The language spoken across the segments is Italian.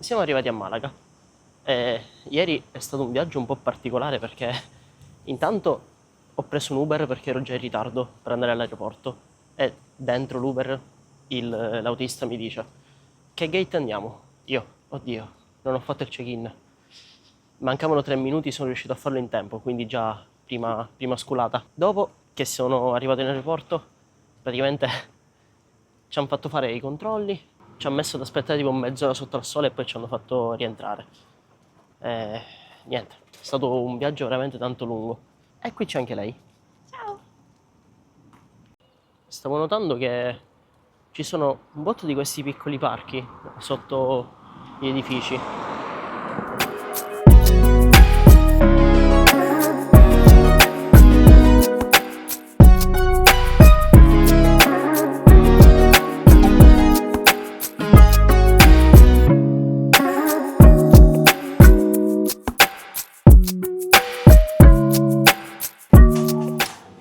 Siamo arrivati a Malaga. Ieri è stato un viaggio un po' particolare perché intanto ho preso un Uber perché ero già in ritardo per andare all'aeroporto e dentro l'Uber l'autista mi dice: che gate andiamo? Io, oddio, non ho fatto il check-in. Mancavano 3 minuti, sono riuscito a farlo in tempo, quindi già prima sculata. Dopo che sono arrivato in aeroporto, praticamente ci hanno fatto fare i controlli, ci hanno messo ad aspettare tipo mezz'ora sotto al sole e poi ci hanno fatto rientrare. E niente, è stato un viaggio veramente tanto lungo. E qui c'è anche lei. Ciao! Stavo notando che ci sono un botto di questi piccoli parchi sotto gli edifici.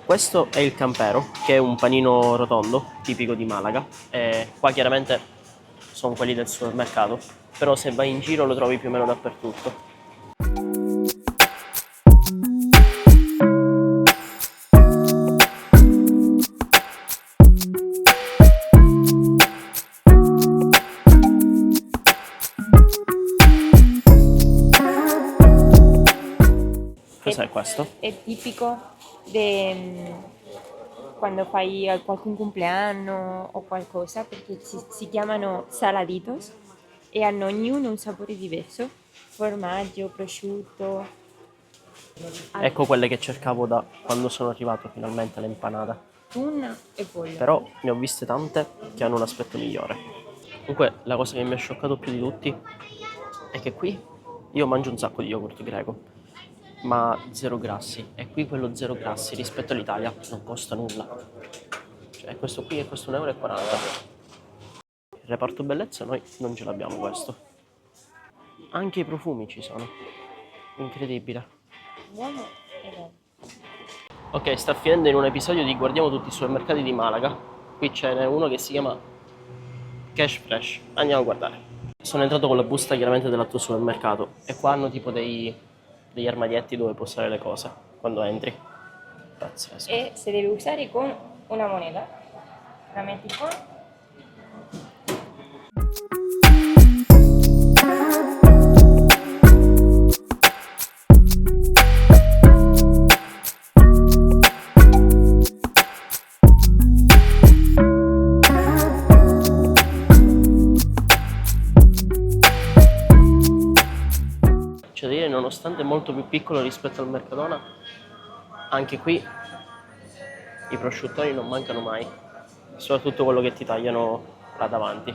Questo è il campero, che è un panino rotondo, tipico di Malaga. E qua chiaramente sono quelli del supermercato, però se vai in giro lo trovi più o meno dappertutto. Cos'è questo? È tipico di quando fai qualcun compleanno o qualcosa perché si chiamano saladitos e hanno ognuno un sapore diverso, formaggio, prosciutto, Ecco quelle che cercavo da quando sono arrivato finalmente alle empanada. tuna e pollo. Però ne ho viste tante che hanno un aspetto migliore. Comunque la cosa che mi ha scioccato più di tutti è che qui io mangio un sacco di yogurt greco, ma zero grassi. E qui quello zero grassi rispetto all'Italia non costa nulla. Cioè questo qui costa 1,40 euro. Il reparto bellezza noi non ce l'abbiamo questo. Anche i profumi ci sono. Incredibile. Buono e buono. Ok, sta finendo in un episodio di Guardiamo tutti i supermercati di Malaga. Qui ce n'è uno che si chiama Cash Fresh. Andiamo a guardare. Sono entrato con la busta chiaramente dell'altro supermercato e qua hanno tipo degli armadietti dove postare le cose quando entri. Pazzesco. E se deve usare con una moneta, la metti qua. C'è da dire, nonostante è molto più piccolo rispetto al Mercadona, anche qui i prosciuttoni non mancano mai, soprattutto quello che ti tagliano là davanti.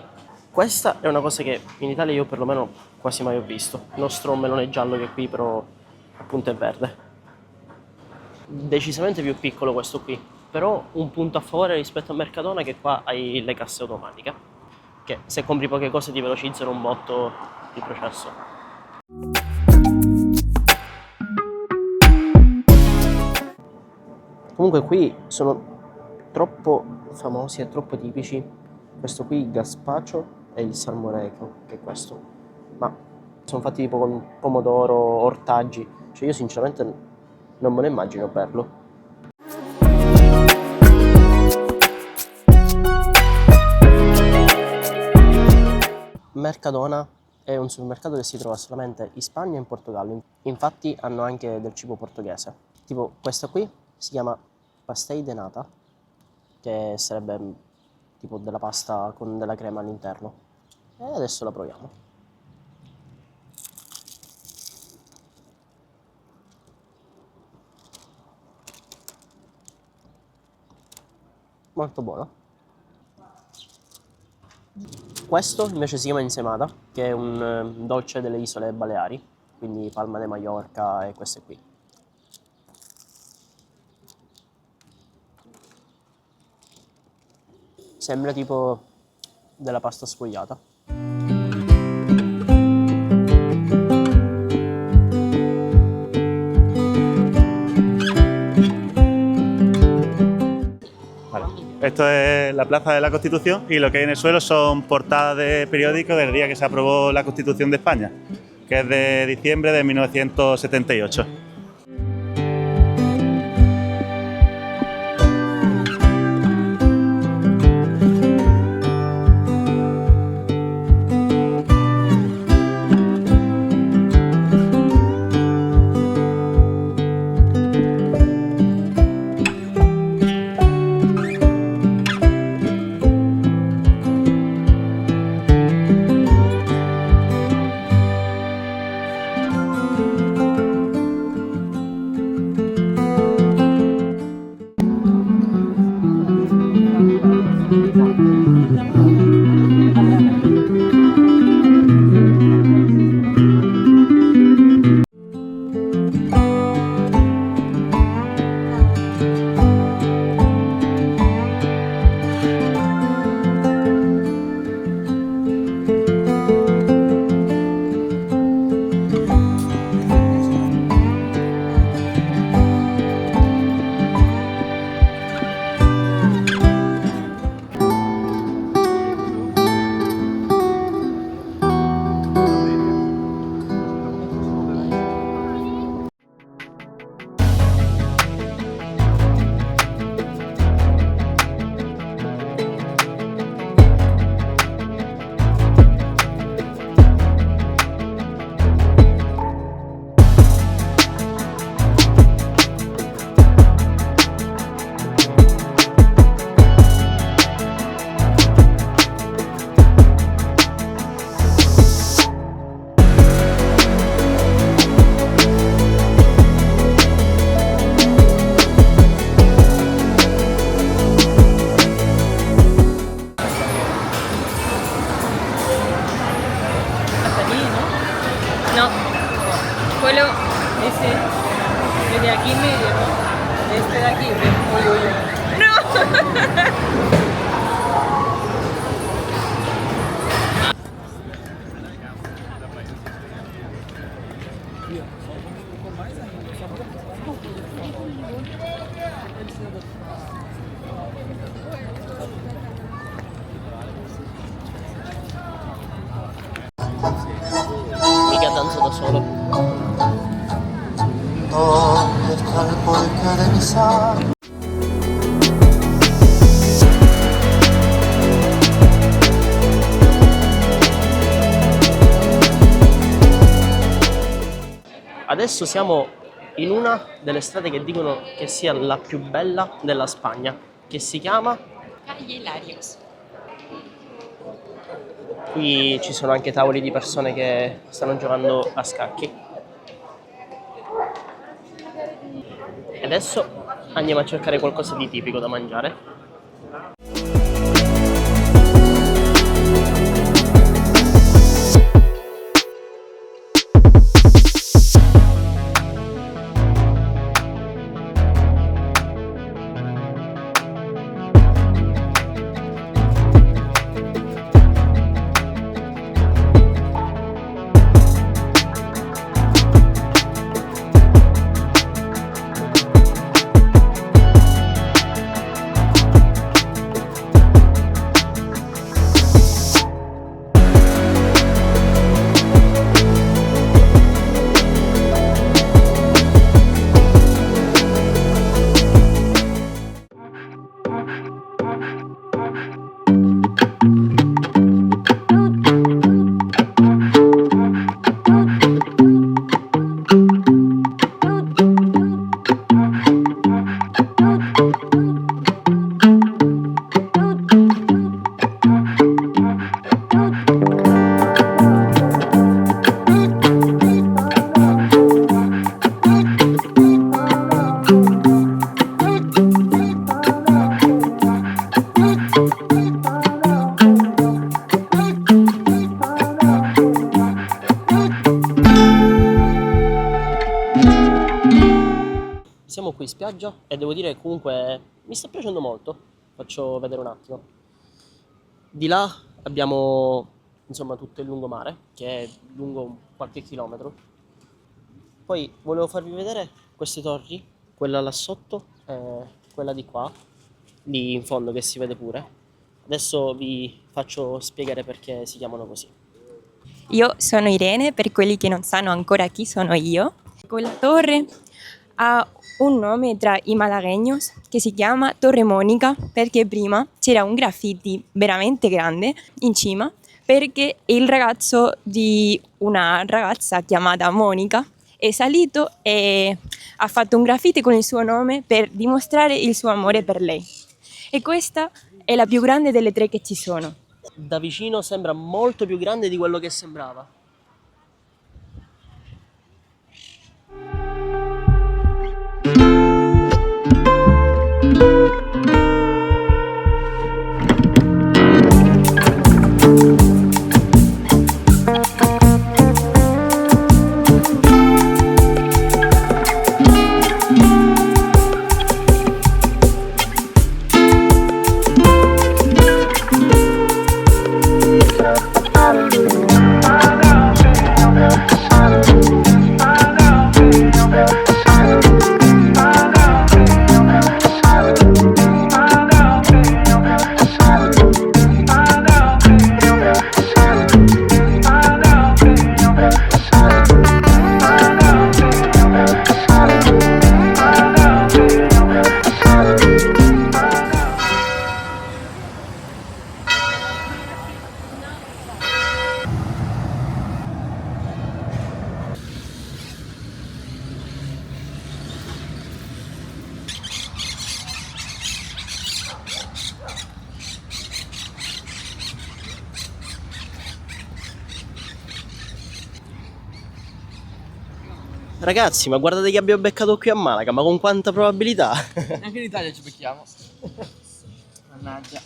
Questa è una cosa che in Italia io perlomeno quasi mai ho visto. Il nostro melone giallo che qui però appunto è verde. Decisamente più piccolo questo qui, però un punto a favore rispetto a Mercadona è che qua hai le casse automatiche, che se compri poche cose ti velocizzano un botto il processo. Comunque qui sono troppo famosi e troppo tipici. Questo qui, il gazpacho e il salmorejo, che è questo. Ma sono fatti tipo con pomodoro, ortaggi. Cioè io sinceramente non me lo immagino berlo. Mercadona è un supermercato che si trova solamente in Spagna e in Portogallo. Infatti hanno anche del cibo portoghese. Tipo questa qui si chiama pastel de nata, che sarebbe tipo della pasta con della crema all'interno. E adesso la proviamo. Molto buono. Questo invece si chiama insemata, che è un dolce delle isole Baleari, quindi Palma de Mallorca e queste qui. Sembra tipo della pasta sfogliata. Vale. Esto es la Plaza de la Constitución y lo que hay en el suelo son portadas de periódicos del día que se aprobó la Constitución de España, que es de diciembre de 1978. No, quello de aquí medio, ¿no? Este de aquí, uy, uy, uy. ¡No! Mica danzo da solo. ¿Dónde está el porqué de mi sangre? Adesso siamo in una delle strade che dicono che sia la più bella della Spagna, che si chiama... Calle Hilarios. Qui ci sono anche tavoli di persone che stanno giocando a scacchi. E adesso andiamo a cercare qualcosa di tipico da mangiare. Siamo qui in spiaggia e devo dire che comunque mi sta piacendo molto. Faccio vedere un attimo. Di là abbiamo insomma tutto il lungomare, che è lungo qualche chilometro. Poi volevo farvi vedere queste torri, quella là sotto e quella di qua. lì in fondo che si vede pure. Adesso vi faccio spiegare perché si chiamano così. Io sono Irene, per quelli che non sanno ancora chi sono io. Quella torre ha un nome tra i malagueños che si chiama Torre Monica perché prima c'era un graffiti veramente grande in cima perché il ragazzo di una ragazza chiamata Monica è salito e ha fatto un graffiti con il suo nome per dimostrare il suo amore per lei. E questa è la più grande delle 3 che ci sono. Da vicino sembra molto più grande di quello che sembrava. Ragazzi, ma guardate che abbiamo beccato qui a Malaga, ma con quanta probabilità? Anche in Italia ci becchiamo. Mannaggia.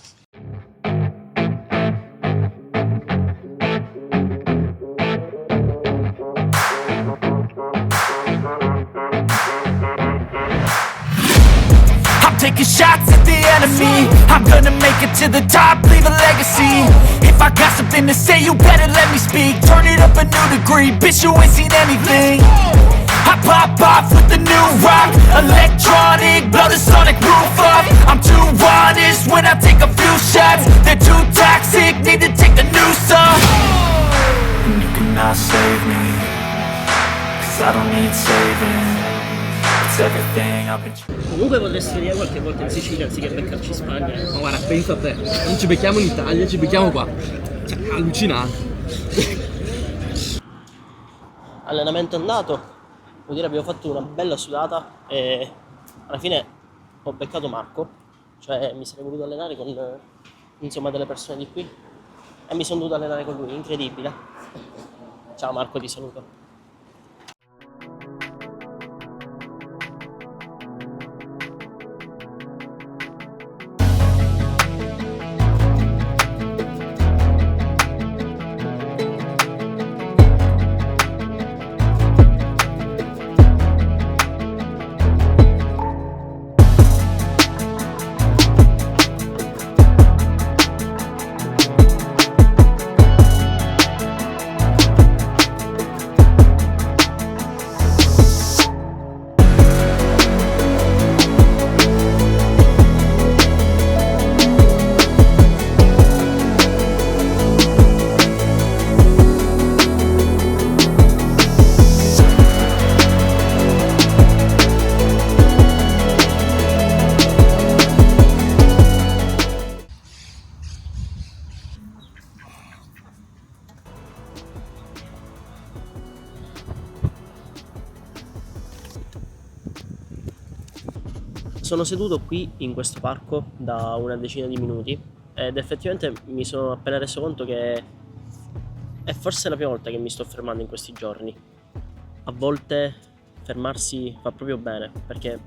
I'm taking shots at the enemy. I'm gonna make it to the top, leave a legacy. If I got something to say, you better let me speak. Turn it up a new degree, bitch, you ain't seen anything. I pop off with the new rock, electronic, blow the sonic roof up. I'm too honest when I take a few shots. They're too toxic, need to take the noose off. And you cannot save me, 'cause I don't need saving. It's everything I've been. Comunque potresti venire qualche volta in Sicilia anziché beccarci in Spagna. Ma guarda, pensa a te, non ci becchiamo in Italia, ci becchiamo qua. Cioè, allucinante. Allenamento andato, vuol dire abbiamo fatto una bella sudata e alla fine ho beccato Marco, cioè mi sarei voluto allenare con insomma delle persone di qui e mi sono dovuto allenare con lui, incredibile. Ciao Marco, ti saluto. Sono seduto qui in questo parco da una decina di minuti ed effettivamente mi sono appena reso conto che è forse la prima volta che mi sto fermando in questi giorni. A volte fermarsi fa proprio bene, perché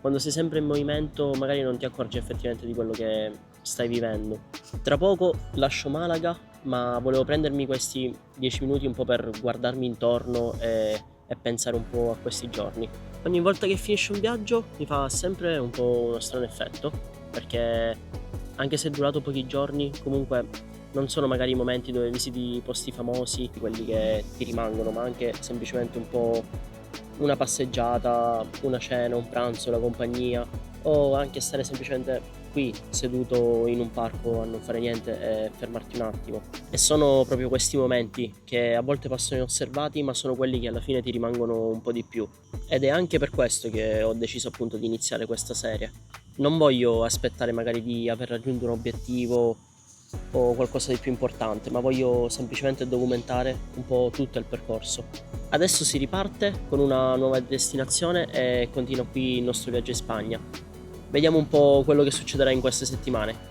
quando sei sempre in movimento magari non ti accorgi effettivamente di quello che stai vivendo. Tra poco lascio Malaga, ma volevo prendermi questi 10 minuti un po' per guardarmi intorno e pensare un po' a questi giorni. Ogni volta che finisce un viaggio mi fa sempre un po' uno strano effetto, perché anche se è durato pochi giorni, comunque non sono magari i momenti dove visiti posti famosi, quelli che ti rimangono, ma anche semplicemente un po' una passeggiata, una cena, un pranzo, la compagnia, o anche stare semplicemente qui seduto in un parco a non fare niente e fermarti un attimo. E sono proprio questi momenti che a volte passano inosservati, ma sono quelli che alla fine ti rimangono un po' di più. Ed è anche per questo che ho deciso appunto di iniziare questa serie. Non voglio aspettare magari di aver raggiunto un obiettivo o qualcosa di più importante, ma voglio semplicemente documentare un po' tutto il percorso. Adesso si riparte con una nuova destinazione e continua qui il nostro viaggio in Spagna. Vediamo un po' quello che succederà in queste settimane.